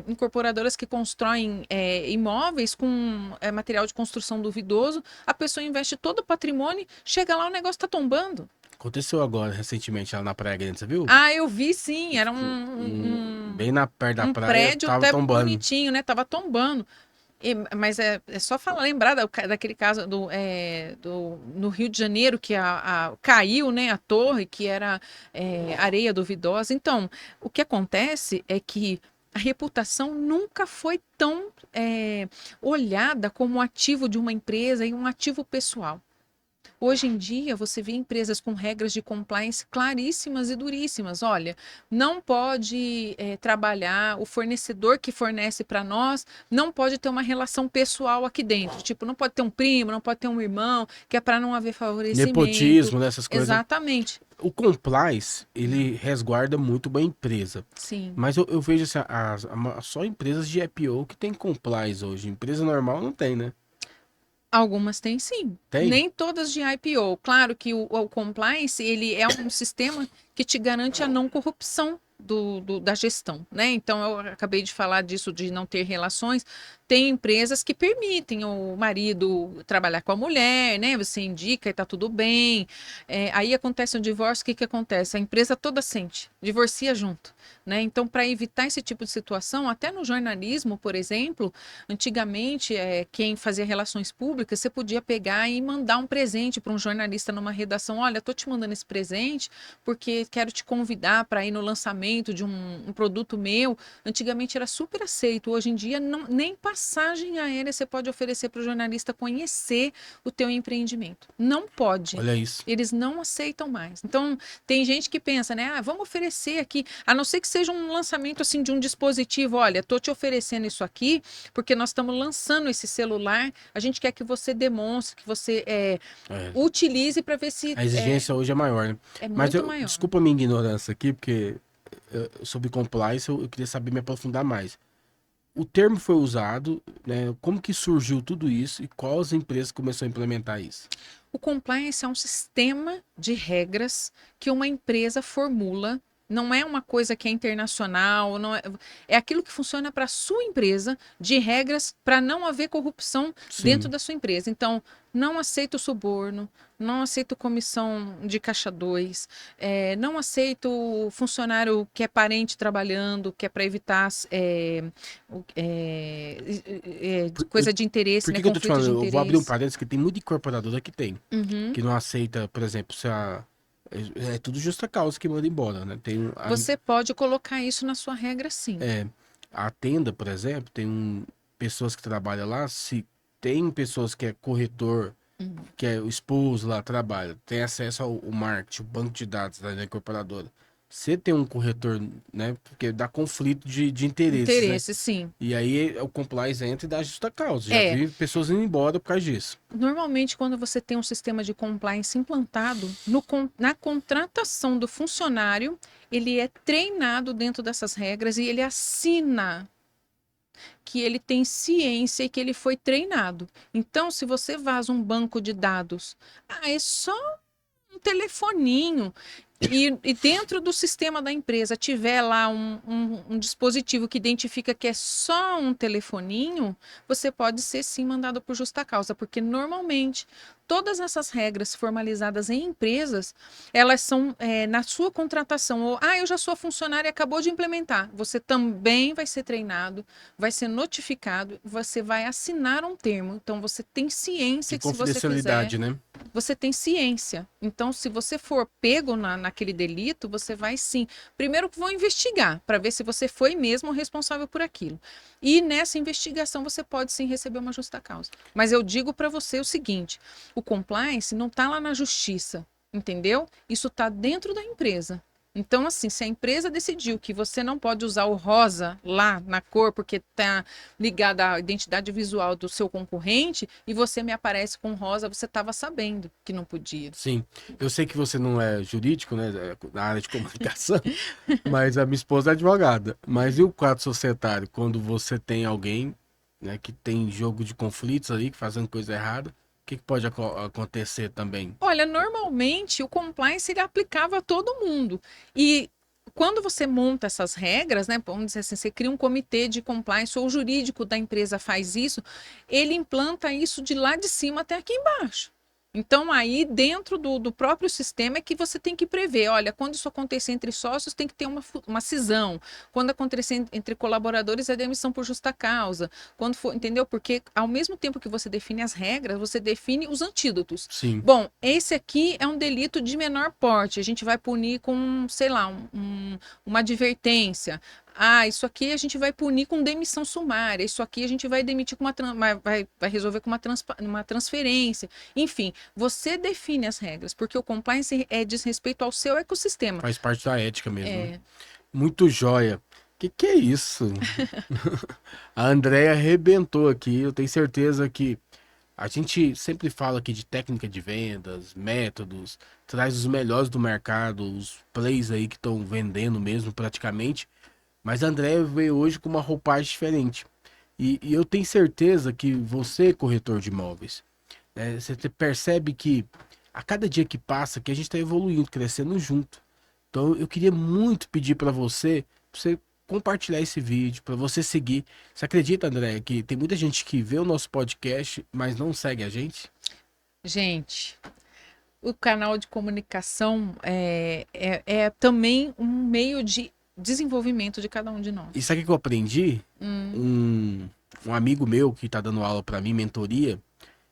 incorporadoras que constroem imóveis com material de construção duvidoso. A pessoa investe todo o patrimônio, chega lá, o negócio está tombando. Aconteceu agora, recentemente, lá na Praia Grande, você viu? Eu vi sim, era Bem na perto da um praia, prédio tava até tombando. bonitinho, né? Tava tombando. Mas é só lembrar daquele caso no Rio de Janeiro, que caiu, né, a torre, que era areia duvidosa. Então, o que acontece é que a reputação nunca foi tão olhada como um ativo de uma empresa e um ativo pessoal. Hoje em dia, você vê empresas com regras de compliance claríssimas e duríssimas. Olha, não pode trabalhar, o fornecedor que fornece para nós não pode ter uma relação pessoal aqui dentro. Tipo, não pode ter um primo, não pode ter um irmão, que é para não haver favorecimento. Nepotismo, nessas coisas. Exatamente. O compliance, ele resguarda muito bem a empresa. Sim. Mas eu vejo assim, só empresas de IPO que tem compliance hoje. Empresa normal não tem, né? Algumas têm sim. Tem? Nem todas de IPO. Claro que o compliance, ele é um sistema que te garante a não corrupção da gestão, né? Então, eu acabei de falar disso, de não ter relações. Tem empresas que permitem o marido trabalhar com a mulher, né? Você indica e tá tudo bem. Aí acontece um divórcio, o que acontece? A empresa toda sente, divorcia junto, né? Então, para evitar esse tipo de situação, até no jornalismo, por exemplo, antigamente, quem fazia relações públicas, você podia pegar e mandar um presente para um jornalista numa redação. Olha, estou te mandando esse presente porque quero te convidar para ir no lançamento de um produto meu. Antigamente era super aceito. Hoje em dia, nem passagem aérea você pode oferecer para o jornalista conhecer o teu empreendimento. Não pode. Olha isso. Eles não aceitam mais. Então, tem gente que pensa, né? Ah, vamos oferecer aqui, a não ser que seja um lançamento assim de um dispositivo. Olha, tô te oferecendo isso aqui porque nós estamos lançando esse celular. A gente quer que você demonstre, que você utilize para ver se A exigência hoje é maior, né? é Mas muito maior. desculpa a minha ignorância aqui, porque sobre compliance eu queria saber me aprofundar mais. O termo foi usado, né? Como que surgiu tudo isso e quais empresas começaram a implementar isso? O compliance é um sistema de regras que uma empresa formula. Não é uma coisa que é internacional, não é aquilo que funciona para a sua empresa, de regras para não haver corrupção dentro da sua empresa. Então, não aceito suborno, não aceito comissão de caixa 2, não aceito funcionário que é parente trabalhando, que é para evitar coisa de interesse, Por que né, que eu tô te conflito de falando? Eu vou abrir um interesse. parênteses que tem muita incorporadora que tem, Uhum. que não aceita, por exemplo, se é tudo justa causa que manda embora, né? Você pode colocar isso na sua regra, sim. A Tenda, por exemplo, pessoas que trabalham lá, se tem pessoas que é corretor, que é o esposo lá, trabalha, tem acesso ao marketing, o banco de dados da incorporadora. Você tem um corretor, né? Porque dá conflito de interesses, né? Interesse, sim. E aí o compliance entra e dá justa causa. Já vi pessoas indo embora por causa disso. Normalmente, quando você tem um sistema de compliance implantado, na contratação do funcionário, ele é treinado dentro dessas regras e ele assina que ele tem ciência e que ele foi treinado. Então, se você vaza um banco de dados, é só um telefoninho. E dentro do sistema da empresa tiver lá um dispositivo que identifica que é só um telefoninho, você pode ser sim mandado por justa causa, porque normalmente todas essas regras formalizadas em empresas, elas são na sua contratação, ou eu já sou funcionário e acabou de implementar. Você também vai ser treinado, vai ser notificado, você vai assinar um termo. Então você tem ciência De que se você confidencialidade, fizer, né? você tem ciência. Então, se você for pego naquele delito, você vai sim. Primeiro vão investigar para ver se você foi mesmo responsável por aquilo. E nessa investigação você pode sim receber uma justa causa. Mas eu digo para você o seguinte: o compliance não está lá na justiça, entendeu? Isso está dentro da empresa. Então, assim, se a empresa decidiu que você não pode usar o rosa lá na cor porque está ligado à identidade visual do seu concorrente e você me aparece com rosa, você estava sabendo que não podia. Sim. Eu sei que você não é jurídico, né? Na área de comunicação, mas a minha esposa é advogada. Mas e o quadro societário? Quando você tem alguém, né, que tem jogo de conflitos ali, que fazendo coisa errada, o que pode acontecer também? Olha, normalmente o compliance ele aplicava a todo mundo. E quando você monta essas regras, né, vamos dizer assim, você cria um comitê de compliance ou o jurídico da empresa faz isso, ele implanta isso de lá de cima até aqui embaixo. Então, aí dentro do próprio sistema é que você tem que prever, olha, quando isso acontecer entre sócios tem que ter uma cisão, quando acontecer entre colaboradores é demissão por justa causa, quando for, entendeu? Porque ao mesmo tempo que você define as regras, você define os antídotos. Sim. Bom, esse aqui é um delito de menor porte, a gente vai punir com, sei lá, uma advertência. Isso aqui a gente vai punir com demissão sumária, isso aqui a gente vai demitir com vai resolver com uma transferência. Enfim, você define as regras, porque o compliance diz respeito ao seu ecossistema. Faz parte da ética mesmo. Né? Muito joia. Que é isso? A Andrea arrebentou aqui. Eu tenho certeza que a gente sempre fala aqui de técnica de vendas, métodos, traz os melhores do mercado, os plays aí que estão vendendo mesmo praticamente. Mas a Andrea veio hoje com uma roupagem diferente. E eu tenho certeza que você, corretor de imóveis, né, você percebe que a cada dia que passa, que a gente está evoluindo, crescendo junto. Então eu queria muito pedir para você compartilhar esse vídeo, para você seguir. Você acredita, André, que tem muita gente que vê o nosso podcast, mas não segue a gente? Gente, o canal de comunicação é também um meio de desenvolvimento de cada um de nós. E sabe o que eu aprendi? Um amigo meu que tá dando aula pra mim, mentoria,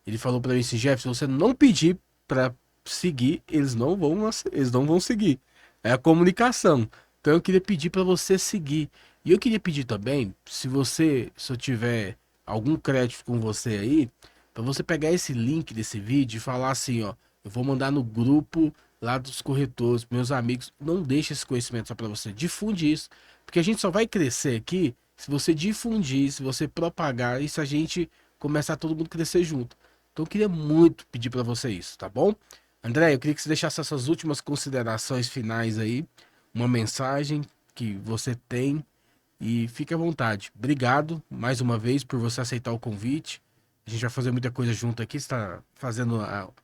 ele falou pra mim assim, Jeff, se você não pedir pra seguir, eles não vão seguir. É a comunicação. Então eu queria pedir pra você seguir. E eu queria pedir também, se eu tiver algum crédito com você aí, pra você pegar esse link desse vídeo e falar assim, ó, eu vou mandar no grupo lá dos corretores, pros meus amigos, não deixa esse conhecimento só pra você, difunde isso, porque a gente só vai crescer aqui se você difundir, se você propagar e se a gente começar todo mundo crescer junto. Então eu queria muito pedir pra você isso, tá bom? André, eu queria que você deixasse essas últimas considerações finais aí, uma mensagem que você tem e fique à vontade. Obrigado mais uma vez por você aceitar o convite. A gente vai fazer muita coisa junto aqui, você está fazendo o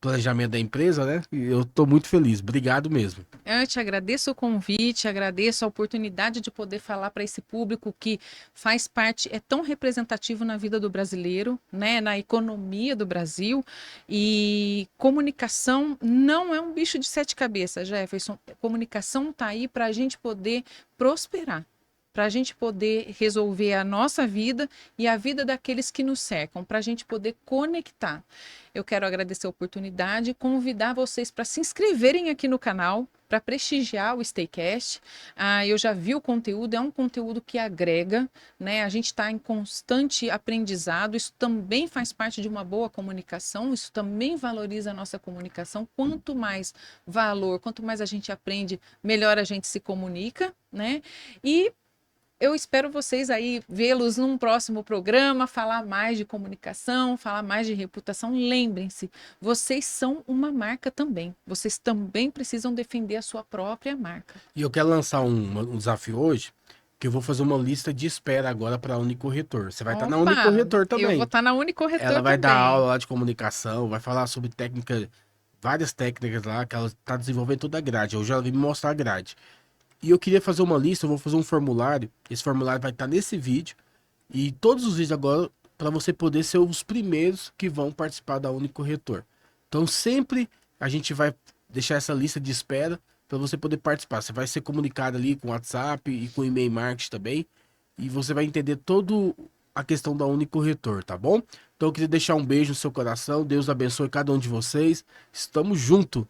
planejamento da empresa, né? E eu estou muito feliz. Obrigado mesmo. Eu te agradeço o convite, agradeço a oportunidade de poder falar para esse público que faz parte, é tão representativo na vida do brasileiro, né, na economia do Brasil. E comunicação não é um bicho de sete cabeças, Jefferson. Comunicação está aí para a gente poder prosperar, para a gente poder resolver a nossa vida e a vida daqueles que nos cercam, para a gente poder conectar. Eu quero agradecer a oportunidade e convidar vocês para se inscreverem aqui no canal, para prestigiar o Staycast. Eu já vi o conteúdo, é um conteúdo que agrega, né? A gente está em constante aprendizado, isso também faz parte de uma boa comunicação, isso também valoriza a nossa comunicação. Quanto mais valor, quanto mais a gente aprende, melhor a gente se comunica, né? E eu espero vocês aí vê-los num próximo programa, falar mais de comunicação, falar mais de reputação. Lembrem-se, vocês são uma marca também. Vocês também precisam defender a sua própria marca. E eu quero lançar um desafio hoje, que eu vou fazer uma lista de espera agora para a Unicorretor. Você vai estar na Unicorretor também. Eu vou estar na Unicorretor Ela vai também. dar aula lá de comunicação, vai falar sobre técnica, várias técnicas lá que ela está desenvolvendo toda a grade. Hoje ela veio me mostrar a grade. E eu queria fazer uma lista, eu vou fazer um formulário. Esse formulário vai estar nesse vídeo. E todos os vídeos agora, para você poder ser os primeiros que vão participar da Unicorretor. Então sempre a gente vai deixar essa lista de espera para você poder participar. Você vai ser comunicado ali com o WhatsApp e com o e-mail marketing também. E você vai entender toda a questão da Unicorretor, tá bom? Então eu queria deixar um beijo no seu coração. Deus abençoe cada um de vocês. Estamos juntos.